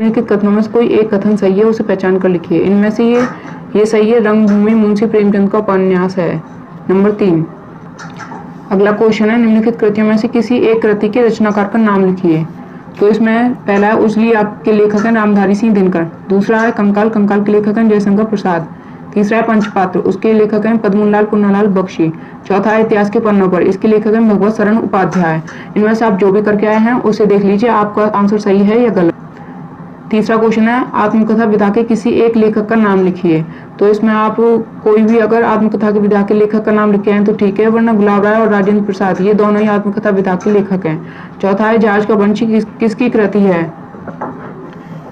निम्नलिखित कथनों में से कोई एक कथन सही है, उसे पहचान कर लिखिए। इनमें से ये सही है, रंगभूमि मुंशी प्रेमचंद का उपन्यास है। नंबर 3। अगला क्वेश्चन है, निम्नलिखित कृतियों में से किसी एक कृति के रचनाकार का नाम लिखिए। तो इसमें पहला है उजली, आपके लेखक हैं रामधारी सिंह दिनकर। दूसरा है कंकाल, कंकाल के लेखक हैं जयशंकर प्रसाद। तीसरा है पंचपात्र, उसके लेखक हैं पद्मलाल पुन्नालाल बख्शी। चौथा है इतिहास के पन्नों पर, इसके लेखक हैं भगवत शरण उपाध्याय। इनमें से आप जो भी करके आए हैं उसे देख लीजिए, आपका आंसर सही है या गलत। तीसरा क्वेश्चन है, आत्मकथा विधा के किसी एक लेखक का नाम लिखिए। तो इसमें आप कोई भी अगर आत्मकथा की विधा के लेखक का नाम लिखे हैं तो ठीक है, वरना गुलाब राय और राजेंद्र प्रसाद ये दोनों ही आत्मकथा विधा के लेखक हैं। चौथा है जहाज का वंशी, किसकी कृति है?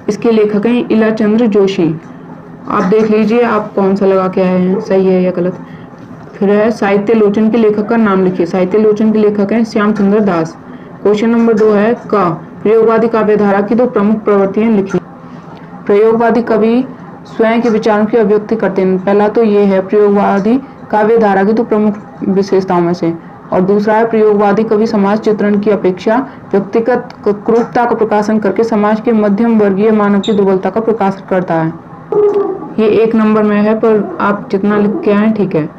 इसके लेखक हैं इलाचंद्र जोशी। आप देख लीजिए आप कौन सा लगा के आए हैं, सही है या गलत। फिर है साहित्य लोचन के लेखक का नाम लिखिए। साहित्य लोचन के लेखक हैं श्याम सुंदर दास। क्वेश्चन नंबर 2 है का प्रयोगवादी काव्यधारा की दो प्रमुख प्रवृत्तियां लिखी। प्रयोगवादी कवि स्वयं के विचारों की अभिव्यक्ति करते हैं। पहला तो ये है प्रयोगवादी काव्यधारा की दो प्रमुख विशेषताओं में से, और दूसरा है प्रयोगवादी कवि समाज चित्रण की अपेक्षा व्यक्तिगत क्रूरता का प्रकाशन करके समाज के मध्यम वर्गीय मानव की दुर्बलता का प्रकाशन करता है। ये 1 नंबर में है, पर आप जितना लिख के आए ठीक है।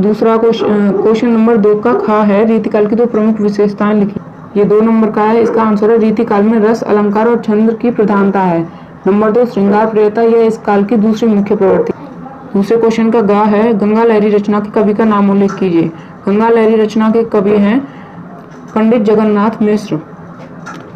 दूसरा क्वेश्चन नंबर 2 का खा है रीतिकाल की दो प्रमुख विशेषताएं लिखी। ये 2 नंबर का है, इसका आंसर है रीतिकाल में रस, अलंकार और छंद की प्रधानता है। नंबर 2 श्रृंगार प्रियता, यह इस काल की दूसरी मुख्य प्रवृत्ति। दूसरे क्वेश्चन का गा है गंगा लहरी रचना के कवि का नाम उल्लेख कीजिए। गंगा लहरी रचना के कवि हैं पंडित जगन्नाथ मिश्र।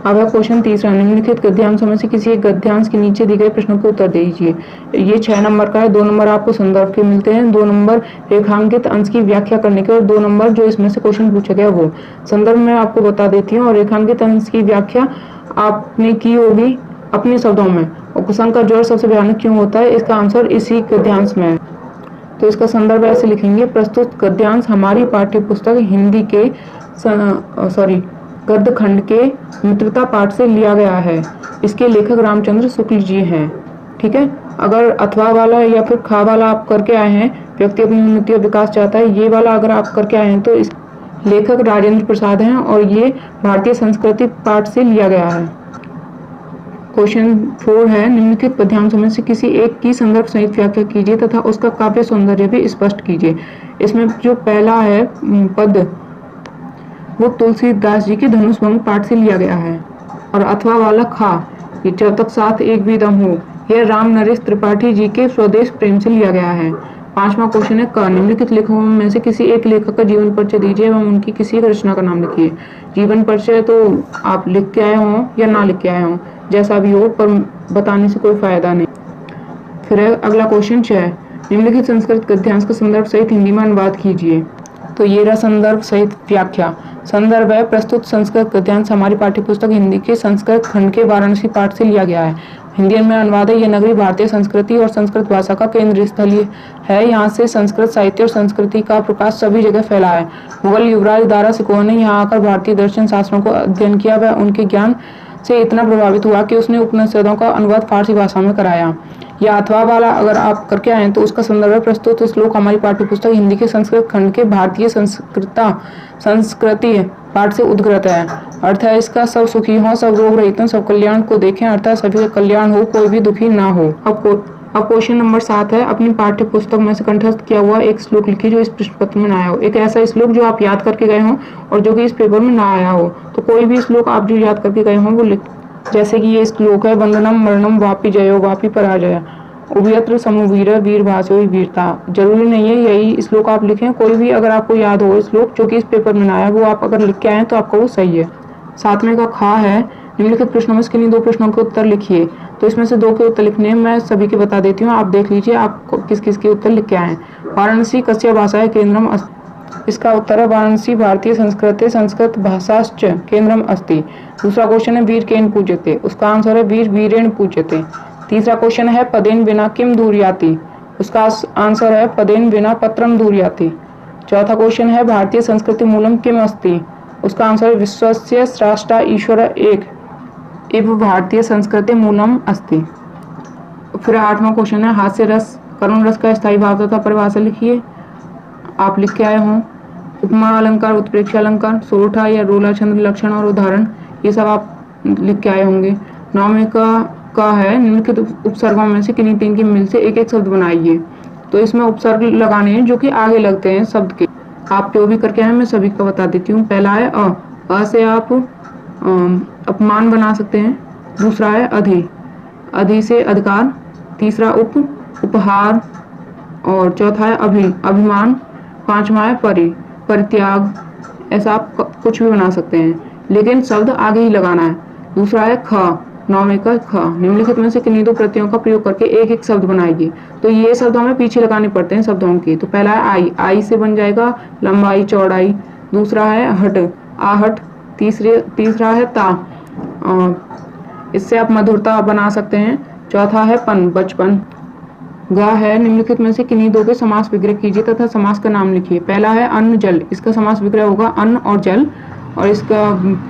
अब है क्वेश्चन तीसरा, निम्नलिखित गद्यांशों में से किसी एक गद्यांश के नीचे दिए गए प्रश्नों के उत्तर दीजिए। ये 6 नंबर का है, 2 नंबर आपको संदर्भ के मिलते हैं, 2 नंबर रेखांकित अंश की व्याख्या करने के और 2 नंबर जो इसमें से क्वेश्चन पूछा गया वो। संदर्भ में आपको बता देती हूँ और रेखांकित अंश की व्याख्या आपने की होगी अपने शब्दों में। और कुसंग का ज्वर सबसे भयानक क्यों होता है, इसका आंसर इसी गद्यांश में है। तो इसका संदर्भ ऐसे लिखेंगे, प्रस्तुत गद्यांश हमारी पाठ्य पुस्तक हिंदी के गद्य खंड के मित्रता पाठ से लिया गया है। इसके लेखक रामचंद्र शुक्ल जी हैं। ठीक है, अगर अथवा वाला या फिर खा वाला आप करके आए हैं, व्यक्ति अपनी उन्नति और विकास चाहता है, ये वाला अगर आप करके आए हैं तो इस लेखक राजेंद्र प्रसाद हैं और ये भारतीय संस्कृति पाठ से लिया गया है। क्वेश्चन 4 है, निम्नलिखित पद्यांशों में से किसी एक की संदर्भ सहित व्याख्या कीजिए तथा उसका काव्य सौंदर्य भी स्पष्ट कीजिए। इसमें जो पहला है पद वो तुलसीदास जी के धनुष भंग पाठ से लिया गया है, और अथवा वाला खा ये जब तक साथ एक भी दम हो यह राम नरेश त्रिपाठी जी के स्वदेश प्रेम से लिया गया है। 5वां क्वेश्चन है क, निम्नलिखित लेखकों में से किसी एक लेखक का जीवन परिचय दीजिए एवं उनकी किसी एक रचना का नाम लिखिए। जीवन परिचय तो आप लिख के आए हों या ना लिख के आए हों, जैसा भी हो, पर बताने से कोई फायदा नहीं। फिर अगला क्वेश्चन 6, निम्नलिखित संस्कृत गद्यांश का संदर्भ सहित हिंदी में अनुवाद कीजिए। तो ये रहा संदर्भ सहित व्याख्या। संदर्भ है प्रस्तुत संस्कृत गद्यांश हमारी पाठ्यपुस्तक हिंदी के संस्कृत खंड के वाराणसी पाठ से लिया गया है। हिंदी में अनुवाद है, यह नगरी भारतीय संस्कृति और संस्कृत भाषा का केंद्र स्थल है। यहाँ से संस्कृत साहित्य और संस्कृति का प्रकाश सभी जगह फैला है। मुगल युवराज दारा सिकोह ने यहाँ आकर भारतीय दर्शन शास्त्रों को अध्ययन किया। वह उनके ज्ञान से इतना प्रभावित हुआ कि उसने उपनिषदों का अनुवाद फारसी भाषा में कराया। या अथवा वाला अगर आप करके आए तो उसका संदर्भ प्रस्तुत श्लोक हमारी पाठ्यपुस्तक हिंदी के संस्कृत खंड के भारतीय संस्कृति पाठ से उद्गृत है। अर्थ है इसका सब सुखी हो, सब रोग रहित हो, सब कल्याण को देखें, अर्थात सभी का कल्याण हो, कोई भी दुखी ना हो। अब क्वेश्चन नंबर 7 है, अपनी पाठ्य पुस्तक में से कंठस्थ किया हुआ एक श्लोक लिखिए जो इस प्रश्न पत्र में ना आया हो। एक ऐसा श्लोक जो आप याद करके गए हो और जो कि इस पेपर में ना आया हो। तो कोई भी श्लोक आप जो याद करके गए हो वो लिख, जैसे कि ये श्लोक है, वंदनम मरणम वापि जयो वापि पराजय उभयत्र समवीर वीर भाषो वीरता। जरूरी नहीं है यही श्लोक आप लिखें, कोई भी अगर आपको याद हो श्लोक जो कि इस पेपर में ना आया वो आप अगर लिख के आए तो आपका वो सही है। 7वें का खा है, निम्नलिखित प्रश्नों में से किन्हीं 2 प्रश्नों के उत्तर लिखिए। तो इसमें से 2 के उत्तर लिखने मैं सभी के बता देती हूँ, आप देख लीजिए आप किस किस के उत्तर लिख के आए। वाराणसी कस्य भाषाएं केंद्रम अस्ति, इसका उत्तर है वाराणसी भारतीय संस्कृते संस्कृत भाषाश्च केंद्रम अस्ति। दूसरा क्वेश्चन है वीर केन पूज्यते, उसका आंसर है वीर वीरेण पूज्यते। तीसरा क्वेश्चन है पदेन बिना किम दूरयाति, उसका आंसर है पदेन बिना पत्रम दूरयाति। चौथा क्वेश्चन है भारतीय संस्कृति मूलम किम अस्ति, उसका आंसर है विश्वस्य स्रष्टा ईश्वर एक इव भारतीय संस्कृति मूलम अस्ति। फिर 8वां क्वेश्चन है हास्य रस करुण रस का स्थायी भाव तथा परिभाषा लिखिए। आप लिख के आए हों उपमा अलंकार, उत्प्रेक्षा अलंकार, सोरठा या रोला छंद, लक्षण और उदाहरण, ये सब आप लिख के आए होंगे। 9वें का का है निम्नलिखित उपसर्गों में से किन्हीं तीन की मिल से एक एक शब्द बनाइए। तो इसमें उपसर्ग लगाने हैं जो कि आगे लगते हैं शब्द के। आप जो भी करके आए मैं सभी को बता देती हूँ। पहला है अ से आप अपमान बना सकते हैं। दूसरा है अधि, अधि से अधिकार। तीसरा उपहार। और चौथा है अभिमान। पांचवा है परित्याग। ऐसा आप कुछ भी बना सकते हैं, लेकिन शब्द आगे ही लगाना है। दूसरा है ख, नौवे का ख। निम्नलिखित में से किन्हीं दो प्रत्ययों का प्रयोग करके एक एक शब्द बनाइए। तो ये शब्द हमें पीछे लगाने पड़ते हैं शब्दों के। तो पहला है आई, आई से बन जाएगा लंबाई चौड़ाई। दूसरा है हट, आहट। तीसरा है ता, इससे आप मधुरता बना सकते हैं। चौथा है पन, बचपन। गा है निम्नलिखित में से किन्हीं दो के समास विग्रह कीजिए तथा समास का नाम लिखिए। पहला है अन्न जल, इसका समास विग्रह होगा अन्न और जल, और इसका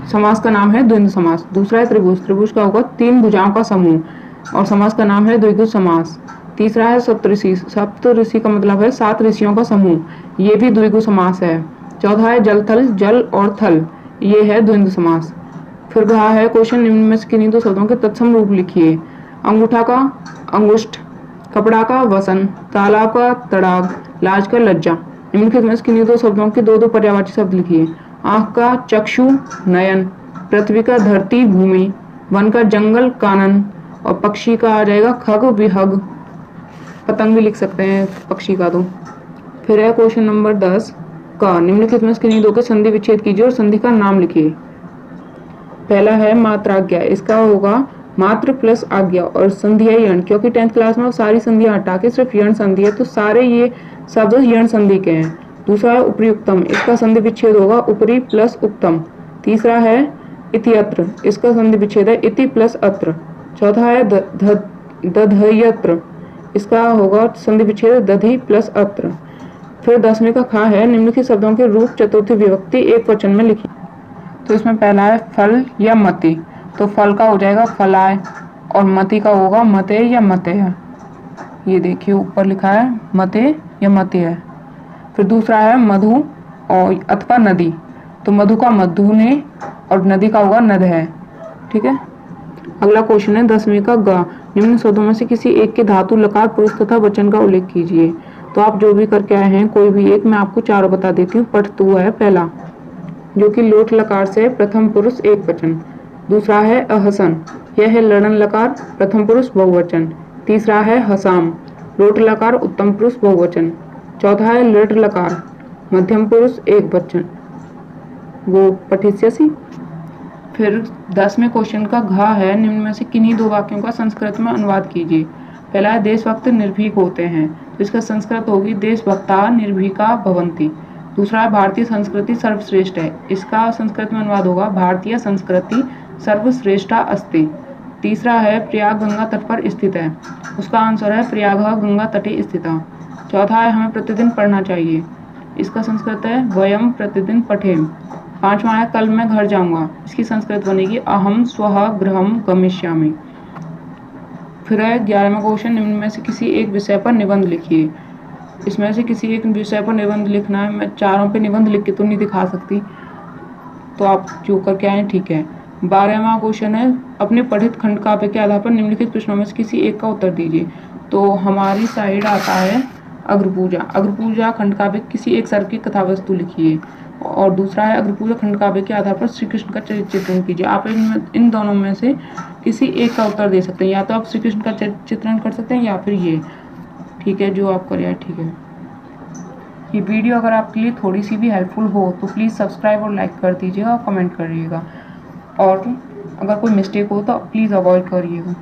समास का नाम है द्वंद्व समास। दूसरा है त्रिभुज, त्रिभुज का होगा तीन भुजाओं का समूह और समास का नाम है द्विगु समास। तीसरा है सप्तऋषि, सप्तऋषि का मतलब है 7 ऋषियों का समूह, ये भी द्विगु समास है। चौथा है जल थल, जल और थल, ये है द्वंद्व समास। फिर कहा है क्वेश्चन निम्न में से किन्हीं दो शब्दों के तत्सम रूप लिखिए। अंगूठा का अंगुष्ठ, कपड़ा का वसन, तालाब का तड़ाग, लाज का लज्जा। निम्नलिखित में से किन्हीं दो शब्दों के दो दो पर्यायवाची शब्द लिखिए। आंख का चक्षु, नयन। पृथ्वी का धरती, भूमि। वन का जंगल, कानन। और पक्षी का आ जाएगा खग, विहग। पतंग भी लिख सकते हैं पक्षी का। तो फिर है क्वेश्चन नंबर 10 का निम्नलिखित में से किन्हीं दो के संधि विच्छेद कीजिए और संधि का नाम लिखिए। पहला है मात्राज्ञा, इसका होगा मात्र प्लस आज्ञा और संधि है यण, क्योंकि 10th क्लास में सारी संधियां हटा के सिर्फ यण संधि है, तो सारे ये शब्द यण संधि के हैं। दूसरा है उपयुक्तम, इसका संधि विच्छेद होगा उपरी प्लस उक्तम। तीसरा है इत्यत्र, इसका संधि विच्छेद है इति प्लस अत्र। चौथा है दधयत्र, इसका होगा संधि विच्छेद दधि प्लस अत्र। फिर 10वें का खा है निम्नलिखित शब्दों के रूप चतुर्थी विभक्ति एक वचन में लिखी। तो इसमें पहला है फल या मति, तो फल का हो जाएगा फलाय और मति का होगा मते या मते है। ये देखिए ऊपर लिखा है मते या मते है। फिर दूसरा है मधु और अथवा नदी, तो मधु का मधु ने और नदी का होगा नद है। ठीक है। अगला क्वेश्चन है 10वें का ग, निम्न शब्दों में से किसी एक के धातु लकार पुरुष तथा वचन का उल्लेख कीजिए। तो आप जो भी करके आए हैं कोई भी एक, मैं आपको चारों बता देती हूँ। पठतु है पहला, जो कि लोट लकार से प्रथम पुरुष एक वचन। दूसरा है अहसन, यह है लड़न लकार प्रथम पुरुष बहुवचन। तीसरा है हसाम, लोट लकार उत्तम पुरुष बहुवचन। चौथा है लट लकार मध्यम पुरुष एक वचन, वो पठिष्यसि। फिर 10वें क्वेश्चन का घा है निम्न में से किन्हीं दो वाक्यों का संस्कृत में अनुवाद कीजिए। पहला है देशभक्त निर्भीक होते हैं, तो इसका संस्कृत होगी देशभक्ता निर्भीका भवन्ति। दूसरा है भारतीय संस्कृति सर्वश्रेष्ठ है, इसका संस्कृत में अनुवाद होगा भारतीय संस्कृति सर्वश्रेष्ठा अस्ति। तीसरा है प्रयाग गंगा तट पर स्थित है, उसका आंसर है प्रयाग गंगा तटे स्थिता। चौथा है हमें प्रतिदिन पढ़ना चाहिए, इसका संस्कृत है वयम प्रतिदिन पठेम। पांचवा है कल मैं घर जाऊंगा, इसकी संस्कृत बनेगी अहम स्वः गृहम गमिष्यामि। फिर है 11वां क्वेश्चन निम्न में से किसी एक विषय पर निबंध लिखिए। इसमें से किसी एक विषय पर निबंध लिखना है, मैं चारों पे निबंध लिख के तो नहीं दिखा सकती, तो आप जो करके आए ठीक है। 12वां क्वेश्चन है अपने पठित खंड काव्य के आधार पर निम्नलिखित प्रश्नों में से किसी एक का उत्तर दीजिए। तो हमारी साइड आता है अग्रपूजा, अग्रपूजा खंड काव्य किसी एक सर्व की कथा वस्तु लिखिए। और दूसरा है अग्रपूजा खंड काव्य के आधार पर श्री कृष्ण का चित्रण कीजिए। आप इन दोनों में से किसी एक का उत्तर दे सकते हैं, या तो आप श्री कृष्ण का चित्रण कर सकते हैं या फिर ये, ठीक है, जो आप करिए ठीक है। ये वीडियो अगर आपके लिए थोड़ी सी भी हेल्पफुल हो तो प्लीज़ सब्सक्राइब और लाइक कर दीजिएगा और कमेंट करिएगा, और अगर कोई मिस्टेक हो तो प्लीज़ अवॉइड करिएगा।